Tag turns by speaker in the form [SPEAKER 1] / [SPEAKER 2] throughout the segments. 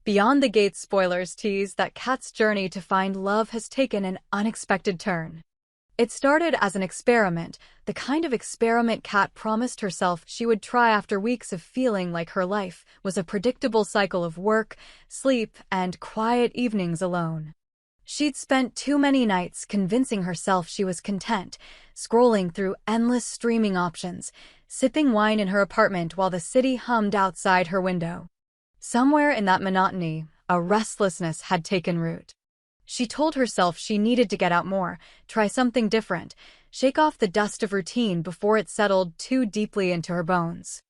[SPEAKER 1] Beyond the Gates spoilers tease that Kat's journey to find love has taken an unexpected turn. It started as an experiment, the kind of experiment Kat promised herself she would try after weeks of feeling like her life was a predictable cycle of work, sleep, and quiet evenings alone. She'd spent too many nights convincing herself she was content, scrolling through endless streaming options, sipping wine in her apartment while the city hummed outside her window. Somewhere in that monotony, a restlessness had taken root. She told herself she needed to get out more, try something different, shake off the dust of routine before it settled too deeply into her bones.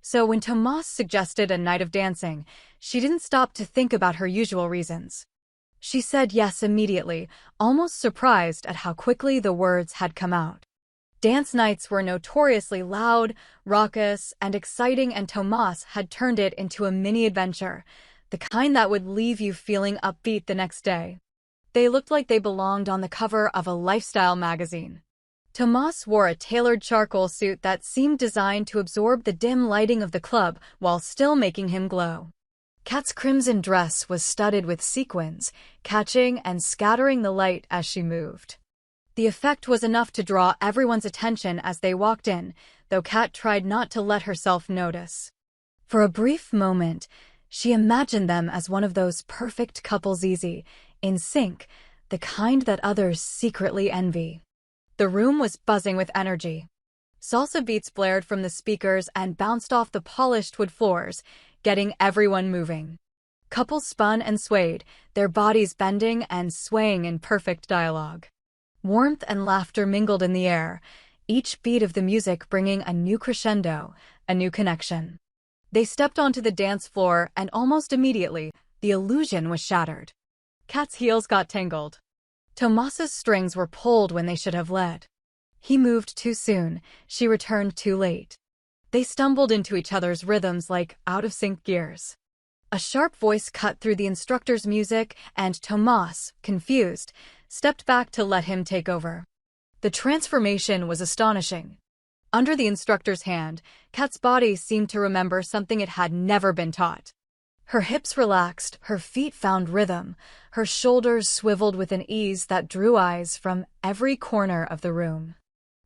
[SPEAKER 1] So when Tomas suggested a night of dancing, she didn't stop to think about her usual reasons. She said yes immediately, almost surprised at how quickly the words had come out. Dance nights were notoriously loud, raucous, and exciting, and Tomas had turned it into a mini-adventure, the kind that would leave you feeling upbeat the next day. They looked like they belonged on the cover of a lifestyle magazine. Tomas wore a tailored charcoal suit that seemed designed to absorb the dim lighting of the club while still making him glow. Kat's crimson dress was studded with sequins, catching and scattering the light as she moved. The effect was enough to draw everyone's attention as they walked in, though Kat tried not to let herself notice. For a brief moment, she imagined them as one of those perfect couples, easy, in sync, the kind that others secretly envy. The room was buzzing with energy. Salsa beats blared from the speakers and bounced off the polished wood floors, getting everyone moving. Couples spun and swayed, their bodies bending and swaying in perfect dialogue. Warmth and laughter mingled in the air, each beat of the music bringing a new crescendo, a new connection. They stepped onto the dance floor, and almost immediately, the illusion was shattered. Kat's heels got tangled. Tomas's strings were pulled when they should have led. He moved too soon, she returned too late. They stumbled into each other's rhythms like out-of-sync gears. A sharp voice cut through the instructor's music, and Tomas, confused, stepped back to let him take over. The transformation was astonishing. Under the instructor's hand, Kat's body seemed to remember something it had never been taught. Her hips relaxed, her feet found rhythm, her shoulders swiveled with an ease that drew eyes from every corner of the room.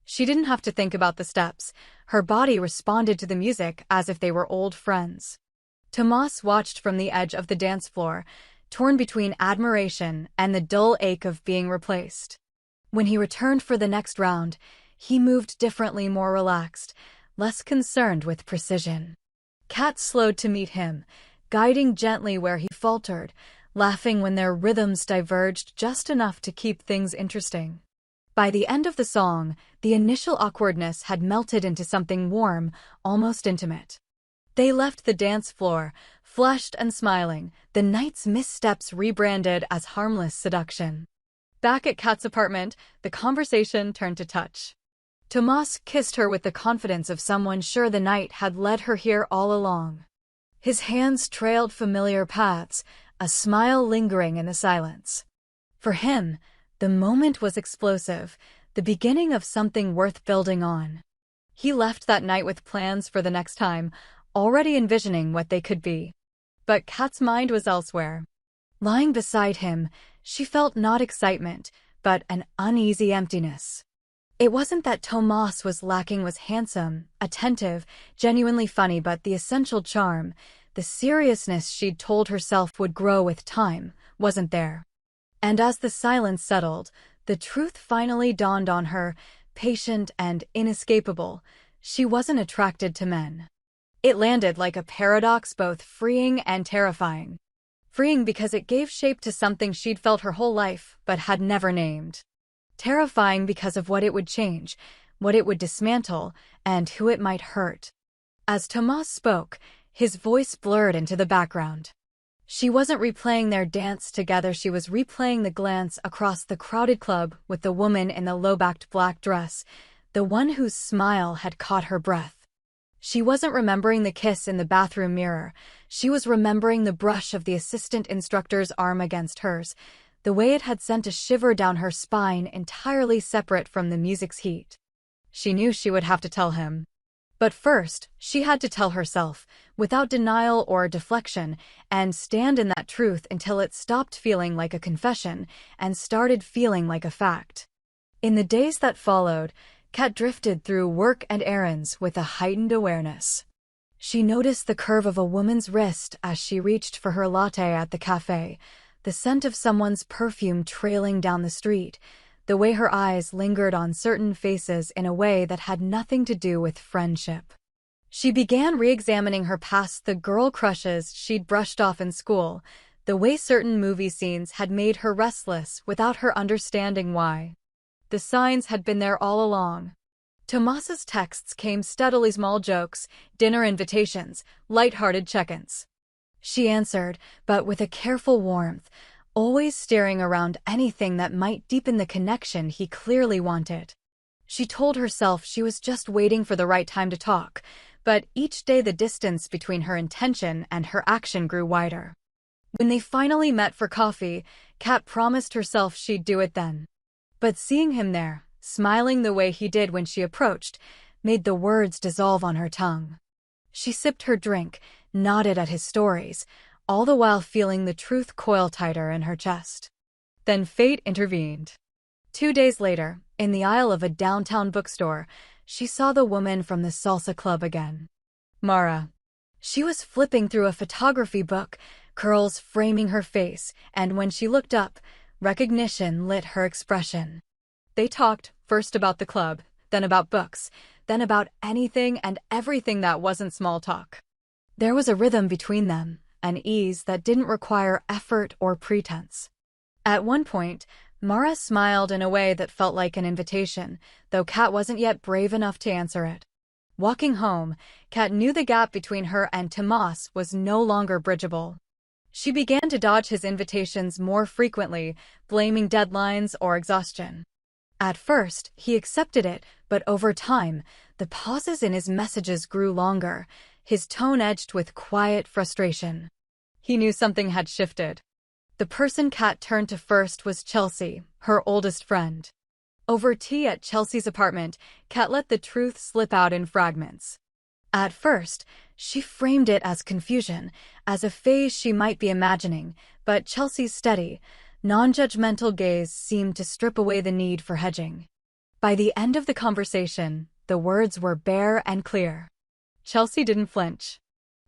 [SPEAKER 1] She didn't have to think about the steps. Her body responded to the music as if they were old friends. Tomas watched from the edge of the dance floor, torn between admiration and the dull ache of being replaced. When he returned for the next round, he moved differently, more relaxed, less concerned with precision. Kat slowed to meet him, guiding gently where he faltered, laughing when their rhythms diverged just enough to keep things interesting. By the end of the song, the initial awkwardness had melted into something warm, almost intimate. They left the dance floor, flushed and smiling, the night's missteps rebranded as harmless seduction. Back at Kat's apartment, the conversation turned to touch. Tomas kissed her with the confidence of someone sure the night had led her here all along. His hands trailed familiar paths, a smile lingering in the silence. For him, the moment was explosive, the beginning of something worth building on. He left that night with plans for the next time, already envisioning what they could be. But Kat's mind was elsewhere. Lying beside him, she felt not excitement, but an uneasy emptiness. It wasn't that Tomas was lacking, was handsome, attentive, genuinely funny, but the essential charm, the seriousness she'd told herself would grow with time, wasn't there. And as the silence settled, the truth finally dawned on her, patient and inescapable. She wasn't attracted to men. It landed like a paradox, both freeing and terrifying. Freeing because it gave shape to something she'd felt her whole life, but had never named. Terrifying because of what it would change, what it would dismantle, and who it might hurt. As Tomas spoke, his voice blurred into the background. She wasn't replaying their dance together, she was replaying the glance across the crowded club with the woman in the low-backed black dress, the one whose smile had caught her breath. She wasn't remembering the kiss in the bathroom mirror, she was remembering the brush of the assistant instructor's arm against hers, the way it had sent a shiver down her spine entirely separate from the music's heat. She knew she would have to tell him. But first, she had to tell herself, without denial or deflection, and stand in that truth until it stopped feeling like a confession and started feeling like a fact. In the days that followed, Kat drifted through work and errands with a heightened awareness. She noticed the curve of a woman's wrist as she reached for her latte at the cafe, the scent of someone's perfume trailing down the street, the way her eyes lingered on certain faces in a way that had nothing to do with friendship. She began re-examining her past, the girl crushes she'd brushed off in school, the way certain movie scenes had made her restless without her understanding why. The signs had been there all along. Tomas's texts came steadily, small jokes, dinner invitations, light-hearted check-ins. She answered, but with a careful warmth, always staring around anything that might deepen the connection he clearly wanted. She told herself she was just waiting for the right time to talk, but each day the distance between her intention and her action grew wider. When they finally met for coffee, Kat promised herself she'd do it then. But seeing him there, smiling the way he did when she approached, made the words dissolve on her tongue. She sipped her drink, nodded at his stories, all the while feeling the truth coil tighter in her chest. Then fate intervened. 2 days later, in the aisle of a downtown bookstore, she saw the woman from the salsa club again. Mara. She was flipping through a photography book, curls framing her face, and when she looked up, recognition lit her expression. They talked, first about the club, then about books, then about anything and everything that wasn't small talk. There was a rhythm between them, an ease that didn't require effort or pretense. At one point, Mara smiled in a way that felt like an invitation, though Kat wasn't yet brave enough to answer it. Walking home, Kat knew the gap between her and Tomas was no longer bridgeable. She began to dodge his invitations more frequently, blaming deadlines or exhaustion. At first, he accepted it, but over time, the pauses in his messages grew longer, his tone edged with quiet frustration. He knew something had shifted. The person Kat turned to first was Chelsea, her oldest friend. Over tea at Chelsea's apartment, Kat let the truth slip out in fragments. At first, she framed it as confusion, as a phase she might be imagining, but Chelsea's steady, non-judgmental gaze seemed to strip away the need for hedging. By the end of the conversation, the words were bare and clear. Chelsea didn't flinch.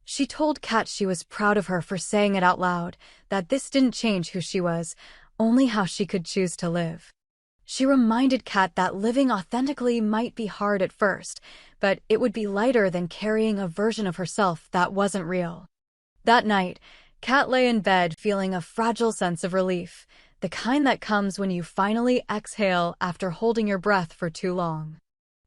[SPEAKER 1] She told Kat she was proud of her for saying it out loud, that this didn't change who she was, only how she could choose to live. She reminded Kat that living authentically might be hard at first, but it would be lighter than carrying a version of herself that wasn't real. That night, Kat lay in bed feeling a fragile sense of relief, the kind that comes when you finally exhale after holding your breath for too long.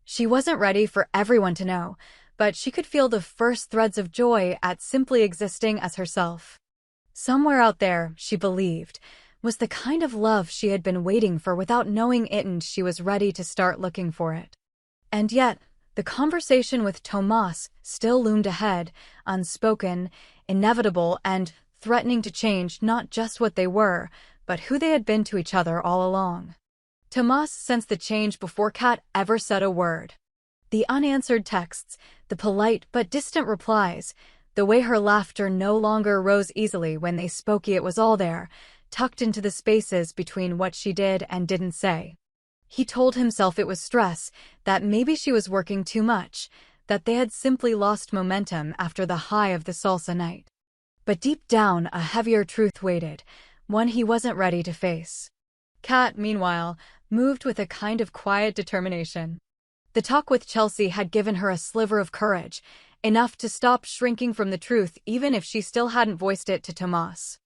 [SPEAKER 1] She wasn't ready for everyone to know, but she could feel the first threads of joy at simply existing as herself. Somewhere out there, she believed, was the kind of love she had been waiting for without knowing it, and she was ready to start looking for it. And yet, the conversation with Tomas still loomed ahead, unspoken, inevitable, and threatening to change not just what they were, but who they had been to each other all along. Tomas sensed the change before Kat ever said a word. The unanswered texts, the polite but distant replies, the way her laughter no longer rose easily when they spoke, it was all there, tucked into the spaces between what she did and didn't say. He told himself it was stress, that maybe she was working too much, that they had simply lost momentum after the high of the salsa night. But deep down, a heavier truth waited, one he wasn't ready to face. Kat, meanwhile, moved with a kind of quiet determination. The talk with Chelsea had given her a sliver of courage, enough to stop shrinking from the truth even if she still hadn't voiced it to Tomas.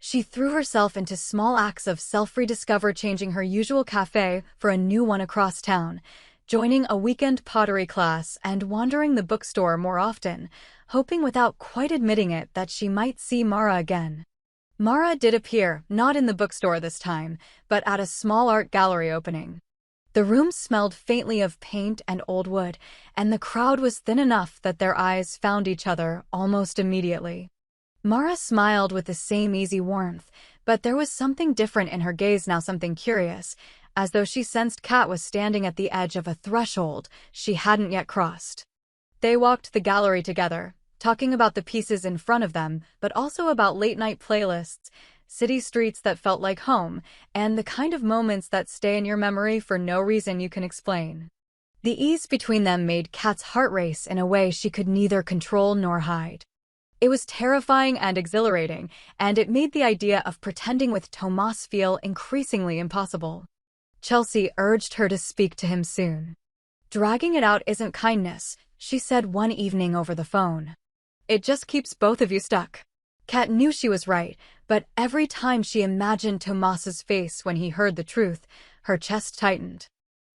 [SPEAKER 1] She threw herself into small acts of self-rediscover, changing her usual cafe for a new one across town, joining a weekend pottery class and wandering the bookstore more often, hoping without quite admitting it that she might see Mara again. Mara did appear, not in the bookstore this time, but at a small art gallery opening. The room smelled faintly of paint and old wood, and the crowd was thin enough that their eyes found each other almost immediately. Mara smiled with the same easy warmth, but there was something different in her gaze now, something curious, as though she sensed Kat was standing at the edge of a threshold she hadn't yet crossed. They walked the gallery together, talking about the pieces in front of them, but also about late-night playlists, city streets that felt like home, and the kind of moments that stay in your memory for no reason you can explain. The ease between them made Kat's heart race in a way she could neither control nor hide. It was terrifying and exhilarating, and it made the idea of pretending with Tomas feel increasingly impossible. Chelsea urged her to speak to him soon. "Dragging it out isn't kindness," she said one evening over the phone. "It just keeps both of you stuck." Kat knew she was right, but every time she imagined Tomas's face when he heard the truth, her chest tightened.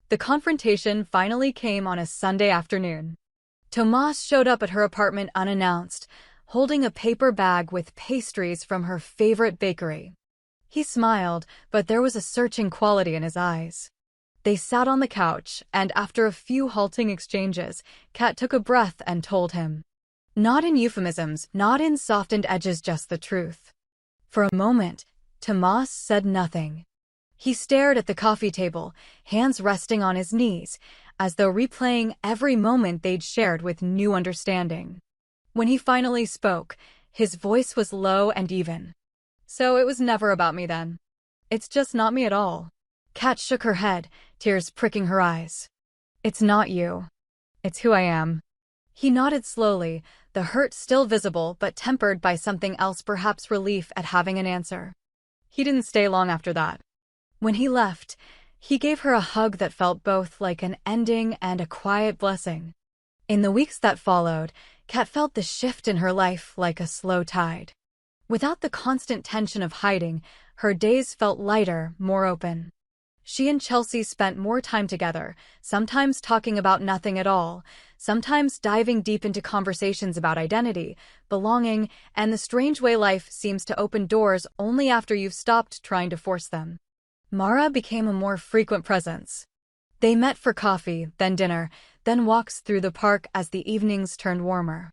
[SPEAKER 1] The confrontation finally came on a Sunday afternoon. Tomas showed up at her apartment unannounced, holding a paper bag with pastries from her favorite bakery. He smiled, but there was a searching quality in his eyes. They sat on the couch, and after a few halting exchanges, Kat took a breath and told him. Not in euphemisms, not in softened edges, just the truth. For a moment, Tomas said nothing. He stared at the coffee table, hands resting on his knees, as though replaying every moment they'd shared with new understanding. When he finally spoke, his voice was low and even. "So it was never about me then. It's just not me at all." Kat shook her head, tears pricking her eyes. "It's not you. It's who I am." He nodded slowly, the hurt still visible but tempered by something else, perhaps relief at having an answer. He didn't stay long after that. When he left, he gave her a hug that felt both like an ending and a quiet blessing. In the weeks that followed, Kat felt the shift in her life like a slow tide. Without the constant tension of hiding, her days felt lighter, more open. She and Chelsea spent more time together, sometimes talking about nothing at all, sometimes diving deep into conversations about identity, belonging, and the strange way life seems to open doors only after you've stopped trying to force them. Mara became a more frequent presence. They met for coffee, then dinner, then walks through the park as the evenings turned warmer.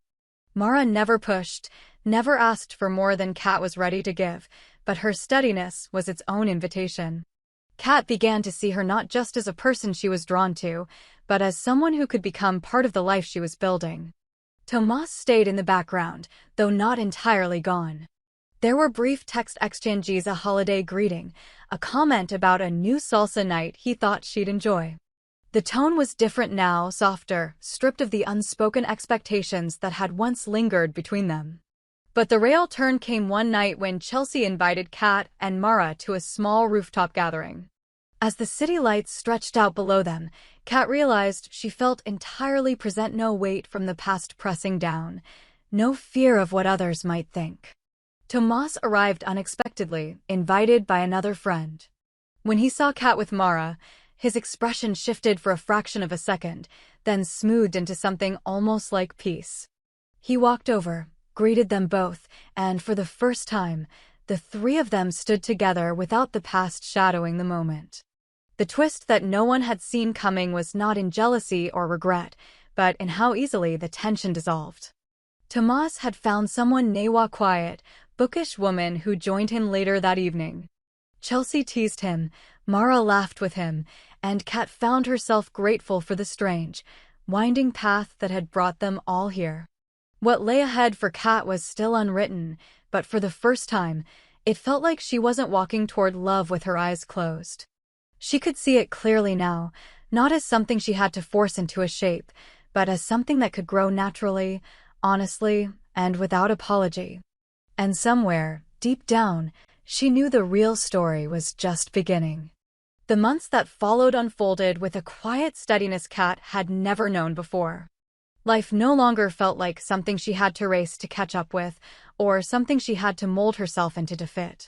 [SPEAKER 1] Mara never pushed, never asked for more than Kat was ready to give, but her steadiness was its own invitation. Kat began to see her not just as a person she was drawn to, but as someone who could become part of the life she was building. Tomas stayed in the background, though not entirely gone. There were brief text exchanges, a holiday greeting, a comment about a new salsa night he thought she'd enjoy. The tone was different now, softer, stripped of the unspoken expectations that had once lingered between them. But the real turn came one night when Chelsea invited Kat and Mara to a small rooftop gathering. As the city lights stretched out below them, Kat realized she felt entirely present, no weight from the past pressing down, no fear of what others might think. Tomas arrived unexpectedly, invited by another friend. When he saw Kat with Mara, his expression shifted for a fraction of a second, then smoothed into something almost like peace. He walked over, greeted them both, and for the first time, the three of them stood together without the past shadowing the moment. The twist that no one had seen coming was not in jealousy or regret, but in how easily the tension dissolved. Tomas had found someone, a quiet, bookish woman who joined him later that evening. Chelsea teased him, Mara laughed with him, and Kat found herself grateful for the strange, winding path that had brought them all here. What lay ahead for Kat was still unwritten, but for the first time, it felt like she wasn't walking toward love with her eyes closed. She could see it clearly now, not as something she had to force into a shape, but as something that could grow naturally, honestly, and without apology. And somewhere, deep down, she knew the real story was just beginning. The months that followed unfolded with a quiet steadiness Kat had never known before. Life no longer felt like something she had to race to catch up with, or something she had to mold herself into to fit.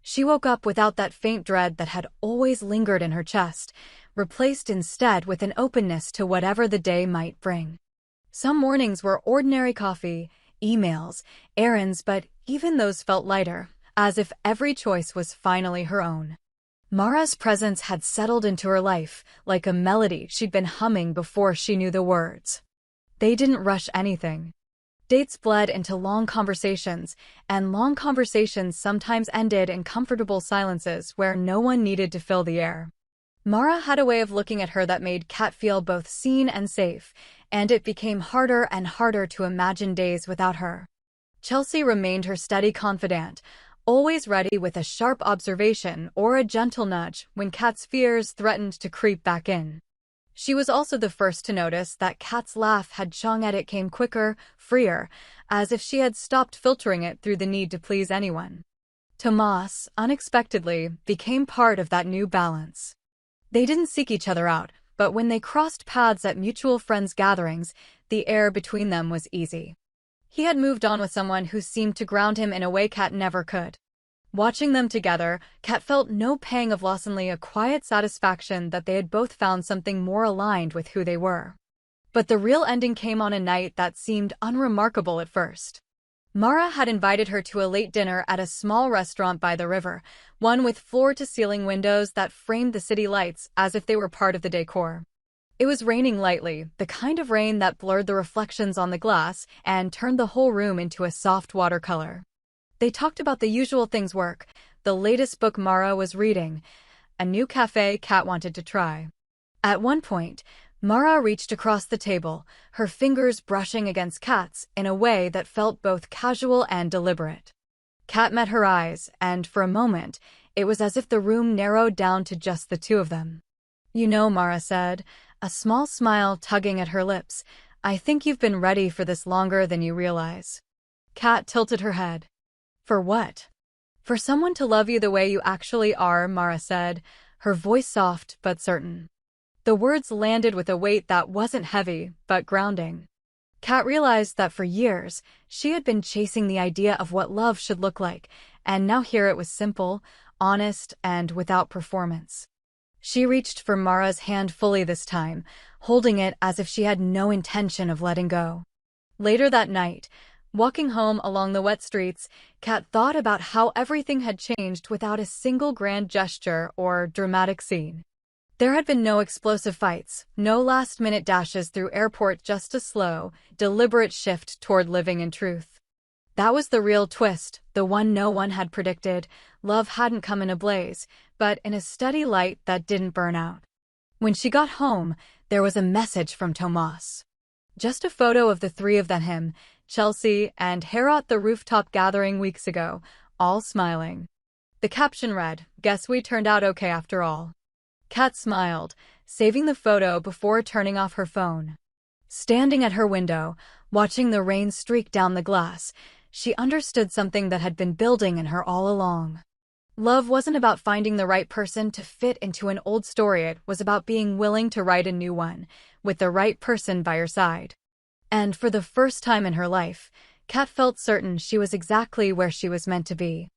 [SPEAKER 1] She woke up without that faint dread that had always lingered in her chest, replaced instead with an openness to whatever the day might bring. Some mornings were ordinary coffee, emails, errands, but even those felt lighter, as if every choice was finally her own. Mara's presence had settled into her life, like a melody she'd been humming before she knew the words. They didn't rush anything. Dates bled into long conversations, and long conversations sometimes ended in comfortable silences where no one needed to fill the air. Mara had a way of looking at her that made Kat feel both seen and safe, and it became harder and harder to imagine days without her. Chelsea remained her steady confidant, always ready with a sharp observation or a gentle nudge when Kat's fears threatened to creep back in. She was also the first to notice that Kat's laugh had changed, and it came quicker, freer, as if she had stopped filtering it through the need to please anyone. Tomas, unexpectedly, became part of that new balance. They didn't seek each other out, but when they crossed paths at mutual friends' gatherings, the air between them was easy. He had moved on with someone who seemed to ground him in a way Kat never could. Watching them together, Kat felt no pang of loss, only a quiet satisfaction that they had both found something more aligned with who they were. But the real ending came on a night that seemed unremarkable at first. Mara had invited her to a late dinner at a small restaurant by the river, one with floor-to-ceiling windows that framed the city lights as if they were part of the decor. It was raining lightly, the kind of rain that blurred the reflections on the glass and turned the whole room into a soft watercolor. They talked about the usual things: work, the latest book Mara was reading, a new cafe Kat wanted to try. At one point, Mara reached across the table, her fingers brushing against Kat's in a way that felt both casual and deliberate. Kat met her eyes, and for a moment, it was as if the room narrowed down to just the two of them. "You know," Mara said, a small smile tugging at her lips, "I think you've been ready for this longer than you realize." Kat tilted her head. "For what?" "For someone to love you the way you actually are," Mara said, her voice soft but certain. The words landed with a weight that wasn't heavy, but grounding. Kat realized that for years, she had been chasing the idea of what love should look like, and now here it was simple, honest, and without performance. She reached for Mara's hand fully this time, holding it as if she had no intention of letting go. Later that night, walking home along the wet streets, Kat thought about how everything had changed without a single grand gesture or dramatic scene. There had been no explosive fights, no last-minute dashes through airport, just a slow, deliberate shift toward living in truth. That was the real twist, the one no one had predicted. Love hadn't come in a blaze, but in a steady light that didn't burn out. When she got home, there was a message from Tomas. Just a photo of the three of them, him, Chelsea, and Hera at the rooftop gathering weeks ago, all smiling. The caption read, "Guess we turned out okay after all." Kat smiled, saving the photo before turning off her phone. Standing at her window, watching the rain streak down the glass, she understood something that had been building in her all along. Love wasn't about finding the right person to fit into an old story, it was about being willing to write a new one, with the right person by your side. And for the first time in her life, Kat felt certain she was exactly where she was meant to be.